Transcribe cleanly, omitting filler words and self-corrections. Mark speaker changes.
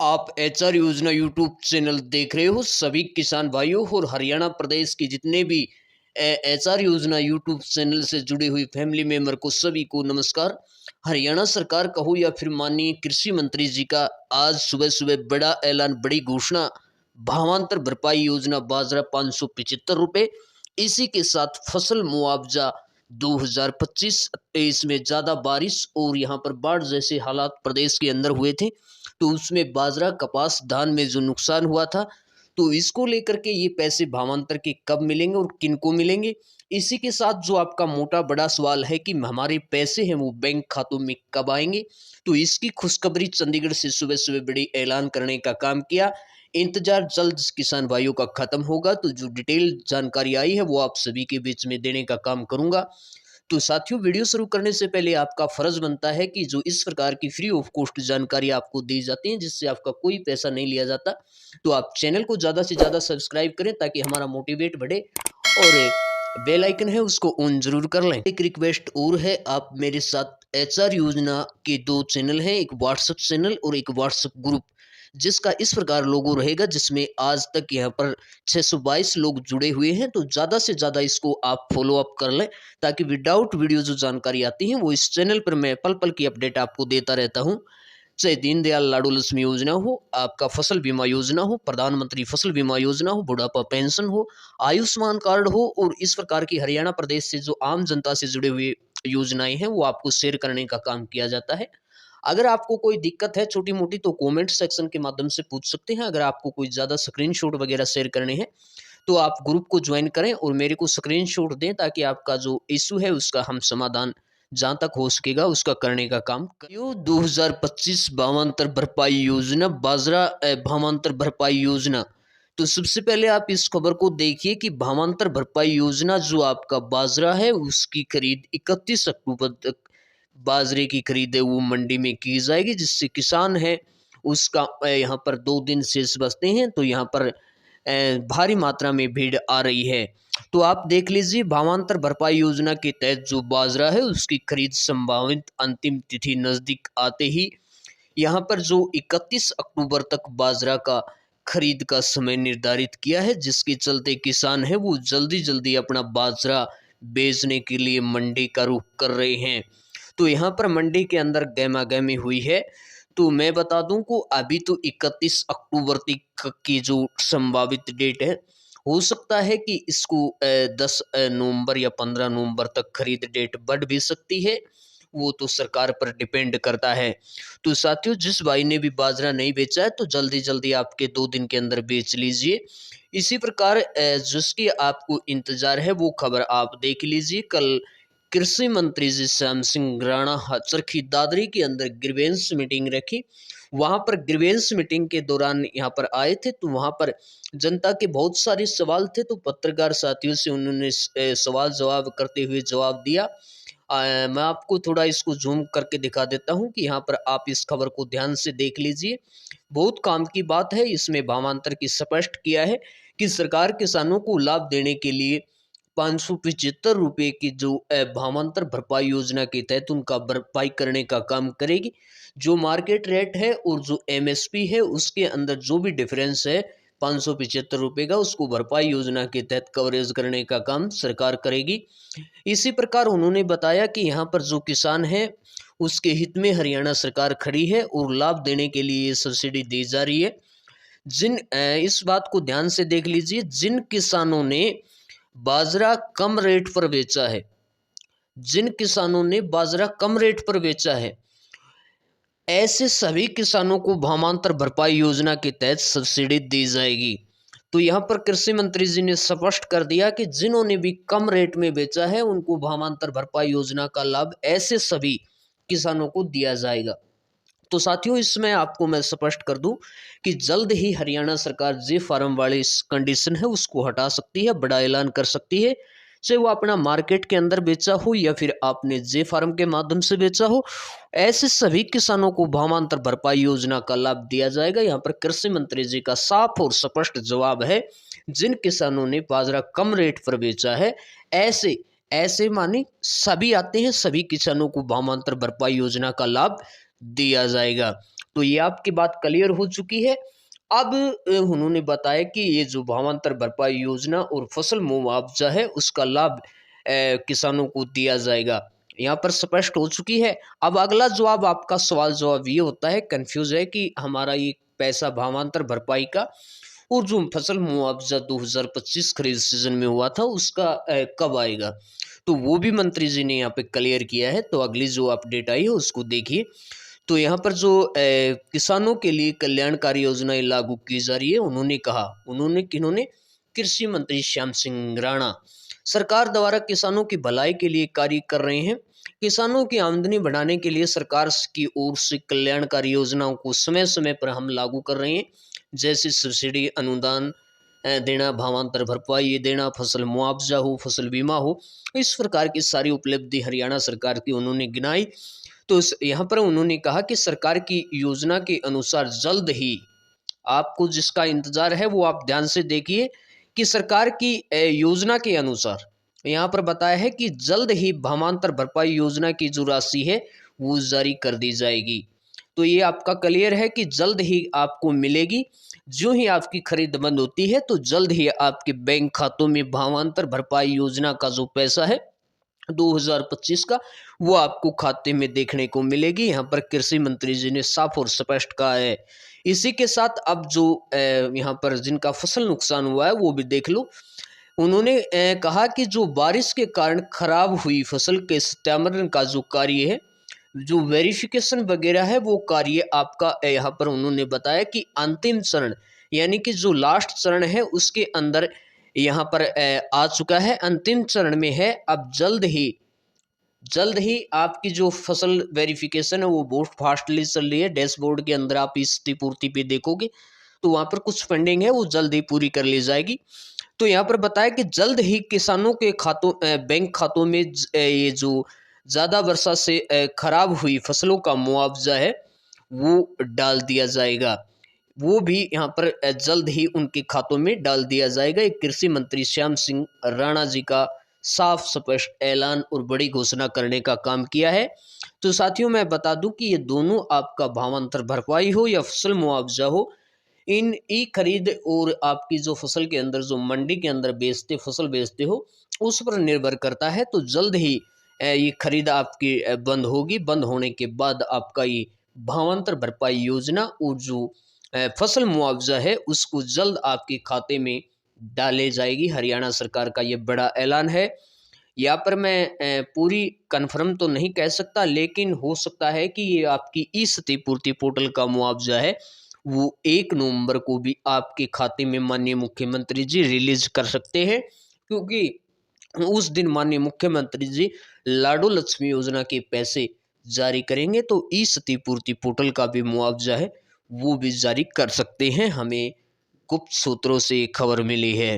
Speaker 1: आप एचआर योजना YouTube channel देख रहे हो। सभी किसान भाइयों और हरियाणा प्रदेश के जितने भी एचआर योजना यूट्यूब चैनल से जुड़ी हुई फैमिली मेंबर को सभी को नमस्कार। हरियाणा सरकार का हो या फिर माननीय कृषि मंत्री जी का आज सुबह सुबह बड़ा ऐलान, बड़ी घोषणा। भावांतर भरपाई योजना बाजरा 575 रुपये। इसी के साथ फसल मुआवजा 2025-23 में ज़्यादा बारिश और यहाँ पर बाढ़ जैसे हालात प्रदेश के अंदर हुए थे, तो उसमें बाजरा, कपास, धान में जो नुकसान हुआ था, तो इसको लेकर के ये पैसे भावांतर के कब मिलेंगे और किनको मिलेंगे। इसी के साथ जो आपका मोटा बड़ा सवाल है कि हमारे पैसे हैं वो बैंक खातों में कब आएंगे, तो इसकी खुशखबरी चंडीगढ़ से सुबह सुबह बड़ी ऐलान करने का काम किया। इंतजार जल्द किसान भाइयों का खत्म होगा, तो जो डिटेल जानकारी आई है वो आप सभी के बीच में देने का काम करूंगा। तो साथियों, वीडियो शुरू करने से पहले आपका फर्ज बनता है कि जो इस प्रकार की फ्री ऑफ कॉस्ट जानकारी आपको दी जाती है, जिससे आपका कोई पैसा नहीं लिया जाता, तो आप चैनल को ज़्यादा से ज़्यादा सब्सक्राइब करें ताकि हमारा मोटिवेट बढ़े, और बेल आइकन है उसको ऑन जरूर कर लें। एक रिक्वेस्ट और है, आप मेरे साथ एचआर योजना के दो चैनल हैं, एक व्हाट्सएप चैनल और एक व्हाट्सएप ग्रुप, जिसका इस प्रकार लोगो रहेगा, जिसमें आज तक यहाँ पर 622 लोग जुड़े हुए हैं। तो ज़्यादा से ज़्यादा इसको आप फॉलो अप कर लें ताकि विदाउट वीडियो जो जानकारी आती है वो इस चैनल पर मैं पल पल की अपडेट आपको देता रहता हूँ। चाहे दीनदयाल लाडू लक्ष्मी योजना हो, आपका फसल बीमा योजना हो, प्रधानमंत्री फसल बीमा योजना हो, बुढ़ापा पेंशन हो, आयुष्मान कार्ड हो, और इस प्रकार की हरियाणा प्रदेश से जो आम जनता से जुड़े हुए योजनाएं हैं वो आपको शेयर करने का काम किया जाता है। अगर आपको कोई दिक्कत है छोटी मोटी तो कमेंट सेक्शन के माध्यम से पूछ सकते हैं। अगर आपको कोई ज़्यादा स्क्रीनशॉट वगैरह शेयर करने हैं तो आप ग्रुप को ज्वाइन करें और मेरे को स्क्रीनशॉट दें ताकि आपका जो इशू है उसका हम समाधान जहां तक हो सकेगा उसका करने का काम करें। 2025 भावांतर भरपाई योजना, बाजरा भावांतर भरपाई योजना। तो सबसे पहले आप इस खबर को देखिए कि भावांतर भरपाई योजना जो आपका बाजरा है उसकी खरीद 31 अक्टूबर तक बाजरे की खरीद है वो मंडी में की जाएगी, जिससे किसान है उसका यहाँ पर 2 दिन शेष बचते हैं, तो यहाँ पर भारी मात्रा में भीड़ आ रही है। तो आप देख लीजिए, भावांतर भरपाई योजना के तहत जो बाजरा है उसकी खरीद संभावित अंतिम तिथि नज़दीक आते ही यहाँ पर जो 31 अक्टूबर तक बाजरा का खरीद का समय निर्धारित किया है, जिसके चलते किसान है वो जल्दी जल्दी अपना बाजरा बेचने के लिए मंडी का रुख कर रहे हैं। तो यहाँ पर मंडी के अंदर गहमागहमी हुई है। तो मैं बता दूं को अभी तो 31 अक्टूबर तक की जो संभावित डेट है, हो सकता है कि इसको 10 नवंबर या 15 नवंबर तक खरीद डेट बढ़ भी सकती है, वो तो सरकार पर डिपेंड करता है। तो साथियों, जिस भाई ने भी बाजरा नहीं बेचा है तो जल्दी जल्दी आपके 2 दिन के अंदर बेच लीजिए। इसी प्रकार जिसकी आपको इंतजार है वो खबर आप देख लीजिए। कल कृषि मंत्री जी श्याम सिंह राणा चरखी दादरी के अंदर ग्रीवेंस मीटिंग रखी। वहां पर ग्रीवेंस मीटिंग के दौरान यहाँ पर आए थे, तो वहां पर जनता के बहुत सारे सवाल थे, तो पत्रकार साथियों से उन्होंने सवाल जवाब करते हुए जवाब दिया। मैं आपको थोड़ा इसको जूम करके दिखा देता हूं कि यहाँ पर आप इस खबर को ध्यान से देख लीजिए। बहुत काम की बात है। इसमें भावांतर की स्पष्ट किया है कि सरकार किसानों को लाभ देने के लिए 575 रुपये की जो भावांतर भरपाई योजना के तहत उनका भरपाई करने का काम करेगी। जो मार्केट रेट है और जो एमएसपी है उसके अंदर जो भी डिफरेंस है 575 रुपये का, उसको भरपाई योजना के तहत कवरेज करने का काम सरकार करेगी। इसी प्रकार उन्होंने बताया कि यहाँ पर जो किसान है उसके हित में हरियाणा सरकार खड़ी है और लाभ देने के लिए ये सब्सिडी दी जा रही है। इस बात को ध्यान से देख लीजिए, जिन किसानों ने बाजरा कम रेट पर बेचा है, जिन किसानों ने बाजरा कम रेट पर बेचा है, ऐसे सभी किसानों को भावांतर भरपाई योजना के तहत सब्सिडी दी जाएगी। तो यहाँ पर कृषि मंत्री जी ने स्पष्ट कर दिया कि जिन्होंने भी कम रेट में बेचा है उनको भावांतर भरपाई योजना का लाभ ऐसे सभी किसानों को दिया जाएगा। तो साथियों, इसमें आपको मैं स्पष्ट कर दूं कि जल्द ही हरियाणा सरकार जे फार्म वाली कंडीशन है उसको हटा सकती है, बड़ा ऐलान कर सकती है। चाहे वो अपना मार्केट के अंदर बेचा हो या फिर आपने जे फार्म के माध्यम से बेचा हो, ऐसे सभी किसानों को भावांतर भरपाई योजना का लाभ दिया जाएगा। यहाँ पर कृषि मंत्री जी का साफ और स्पष्ट जवाब है, जिन किसानों ने बाजरा कम रेट पर बेचा है, ऐसे ऐसे माने सभी आते हैं, सभी किसानों को भावांतर भरपाई योजना का लाभ दिया जाएगा। तो ये आपकी बात क्लियर हो चुकी है। अब उन्होंने बताया कि ये जो भावांतर भरपाई योजना और फसल मुआवजा है उसका लाभ किसानों को दिया जाएगा, यहाँ पर स्पष्ट हो चुकी है। अब अगला जवाब आपका सवाल जवाब ये होता है, कंफ्यूज है कि हमारा ये पैसा भावांतर भरपाई का और जो फसल मुआवजा 2025 खरीद सीजन में हुआ था उसका कब आएगा। तो वो भी मंत्री जी ने यहाँ पे क्लियर किया है। तो अगली जो अपडेट आई है उसको देखिए। तो यहाँ पर जो किसानों के लिए कल्याणकारी योजनाएं लागू की जा रही है, उन्होंने कहा, किन्होंने, कृषि मंत्री श्याम सिंह राणा सरकार द्वारा किसानों की भलाई के लिए कार्य कर रहे हैं। किसानों की आमदनी बढ़ाने के लिए सरकार की ओर से कल्याणकारी योजनाओं को समय समय पर हम लागू कर रहे हैं, जैसे सब्सिडी अनुदान देना, भावांतर भरपाई देना, फसल मुआवजा हो, फसल बीमा हो, इस प्रकार की सारी उपलब्धि हरियाणा सरकार की उन्होंने गिनाई। तो यहाँ पर उन्होंने कहा कि सरकार की योजना के अनुसार जल्द ही, आपको जिसका इंतजार है वो आप ध्यान से देखिए कि सरकार की योजना के अनुसार यहाँ पर बताया है कि जल्द ही भावांतर भरपाई योजना की जो राशि है वो जारी कर दी जाएगी। तो ये आपका क्लियर है कि जल्द ही आपको मिलेगी। जो ही आपकी खरीद बंद होती है तो जल्द ही आपके बैंक खातों में भावांतर भरपाई योजना का जो पैसा है 2025 का वो आपको खाते में देखने को मिलेगी। यहाँ पर कृषि मंत्री जी ने साफ और स्पष्ट कहा है। इसी के साथ अब जो यहाँ पर जिनका फसल नुकसान हुआ है वो भी देख लो। उन्होंने कहा कि जो बारिश के कारण खराब हुई फसल के सत्यापन का जो कार्य है, जो वेरिफिकेशन वगैरह है, वो कार्य आपका यहाँ पर उन्होंने बताया कि अंतिम चरण यानी कि जो लास्ट चरण है उसके अंदर यहाँ पर आ चुका है, अंतिम चरण में है। अब जल्द ही आपकी जो फसल वेरिफिकेशन है वो बहुत फास्टली चल रही है। डैशबोर्ड के अंदर आप इस क्षतिपूर्ति पे देखोगे तो वहाँ पर कुछ फंडिंग है वो जल्द ही पूरी कर ली जाएगी। तो यहाँ पर बताया कि जल्द ही किसानों के खातों बैंक खातों में ये जो ज़्यादा वर्षा से खराब हुई फसलों का मुआवजा है वो डाल दिया जाएगा, वो भी यहाँ पर जल्द ही उनके खातों में डाल दिया जाएगा। एक कृषि मंत्री श्याम सिंह राणा जी का साफ स्पष्ट ऐलान और बड़ी घोषणा करने का काम किया है। तो साथियों मैं बता दूं कि ये दोनों आपका भावांतर भरपाई हो या फसल मुआवजा हो, इन ई खरीद और आपकी जो फसल के अंदर जो मंडी के अंदर फसल बेचते हो उस पर निर्भर करता है। तो जल्द ही ये खरीद आपकी बंद होगी। बंद होने के बाद आपका ये भावांतर भरपाई योजना और जो फसल मुआवजा है उसको जल्द आपके खाते में डाले जाएगी। हरियाणा सरकार का ये बड़ा ऐलान है। यहाँ पर मैं पूरी कन्फर्म तो नहीं कह सकता, लेकिन हो सकता है कि ये आपकी ई क्षतिपूर्ति पोर्टल का मुआवजा है वो 1 नवंबर को भी आपके खाते में माननीय मुख्यमंत्री जी रिलीज कर सकते हैं, क्योंकि उस दिन माननीय मुख्यमंत्री जी लाडो लक्ष्मी योजना के पैसे जारी करेंगे। तो ई क्षतिपूर्ति पोर्टल का भी मुआवजा है वो भी जारी कर सकते हैं, हमें गुप्त सूत्रों से खबर मिली है।